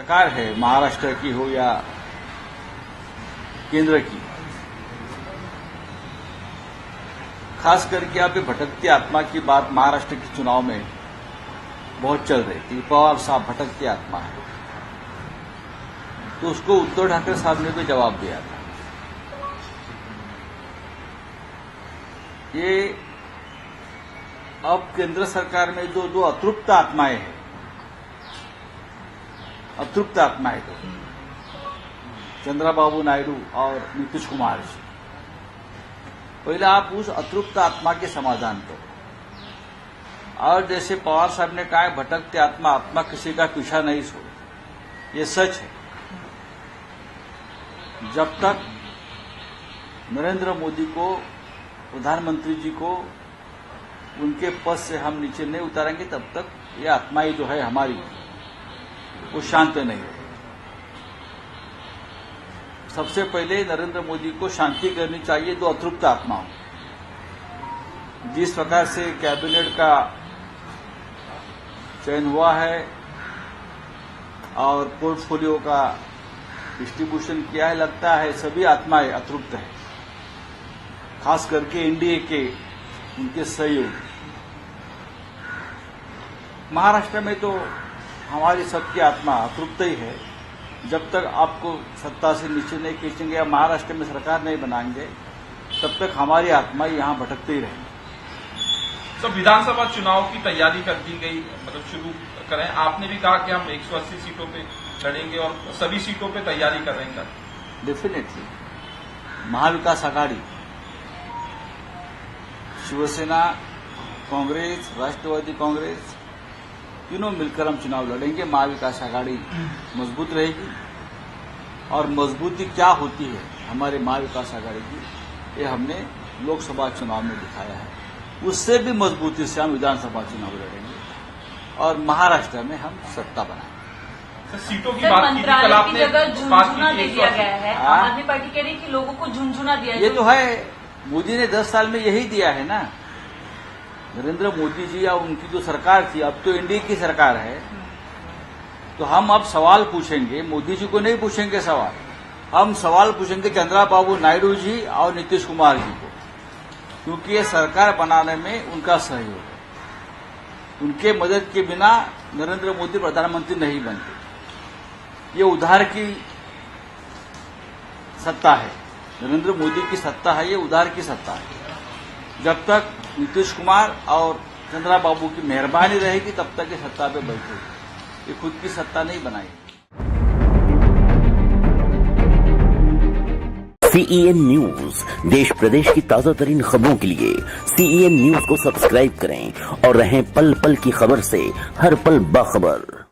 सरकार है, महाराष्ट्र की हो या केंद्र की, खास करके आप भटकती आत्मा की बात महाराष्ट्र के चुनाव में बहुत चल रही थी। पवार साहब भटकती आत्मा है, तो उसको उद्धव ठाकरे साहब ने भी जवाब दिया था। ये अब केंद्र सरकार में जो दो अतृप्त आत्माएं हैं, अतृप्त आत्माएं तो चंद्रबाबू नायडू और नीतीश कुमार जी, पहले आप उस अतृप्त आत्मा के समाधान करो। और जैसे पवार साहब ने कहा, भटकते आत्मा आत्मा किसी का पीछा नहीं छोड़े, ये सच है। जब तक नरेंद्र मोदी को, प्रधानमंत्री जी को उनके पद से हम नीचे नहीं उतारेंगे, तब तक ये आत्माएं जो है हमारी, वो शांत नहीं है। सबसे पहले नरेंद्र मोदी को शांति करनी चाहिए दो अतृप्त आत्माओं। जिस प्रकार से कैबिनेट का चयन हुआ है और पोर्टफोलियो का डिस्ट्रीब्यूशन किया है, लगता है सभी आत्माएं अतृप्त हैं, खास करके एनडीए के उनके सहयोगी। महाराष्ट्र में तो हमारी सबकी आत्मा अतृप्त ही है। जब तक आपको सत्ता से नीचे नहीं खींचेंगे या महाराष्ट्र में सरकार नहीं बनाएंगे, तब तक हमारी आत्मा यहां भटकते ही रहेंगी। तो विधानसभा चुनाव की तैयारी कर दी गई, मतलब शुरू करें। आपने भी कहा कि हम 180 सीटों पे लड़ेंगे और सभी सीटों पे तैयारी कर रहे हैं। डेफिनेटली महाविकास आघाड़ी, शिवसेना, कांग्रेस, राष्ट्रवादी कांग्रेस, तीनों मिलकर हम चुनाव लड़ेंगे। महाविकास आघाड़ी मजबूत रहेगी और मजबूती क्या होती है हमारे महाविकास आघाड़ी की, ये हमने लोकसभा चुनाव में दिखाया है। उससे भी मजबूती से हम विधानसभा चुनाव लड़ेंगे और महाराष्ट्र में हम सत्ता बनाएंगे। सीटों की बात की, कल आपने झुंझुना दे दिया गया है। आम आदमी पार्टी कह रही है कि लोगों को झुंझुना दिया। ये तो है, मोदी ने 10 साल में यही दिया है ना। नरेंद्र मोदी जी या उनकी जो सरकार थी, अब तो एनडीए की सरकार है, तो हम अब सवाल पूछेंगे, मोदी जी को नहीं पूछेंगे सवाल, हम सवाल पूछेंगे चंद्रबाबू नायडू जी और नीतीश कुमार जी को, क्योंकि ये सरकार बनाने में उनका सहयोग है। उनके मदद के बिना नरेंद्र मोदी प्रधानमंत्री नहीं बनते। ये उधार की सत्ता है, नरेंद्र मोदी की सत्ता है, ये उधार की सत्ता है। जब तक नीतीश कुमार और चंद्रबाबू की मेहरबानी रहेगी, तब तक ये सत्ता पे बैठेगी। ये खुद की सत्ता नहीं बनाएगी। CEN न्यूज, देश प्रदेश की ताजा तरीन खबरों के लिए CEN न्यूज को सब्सक्राइब करें और रहें पल पल की खबर से हर पल बाखबर।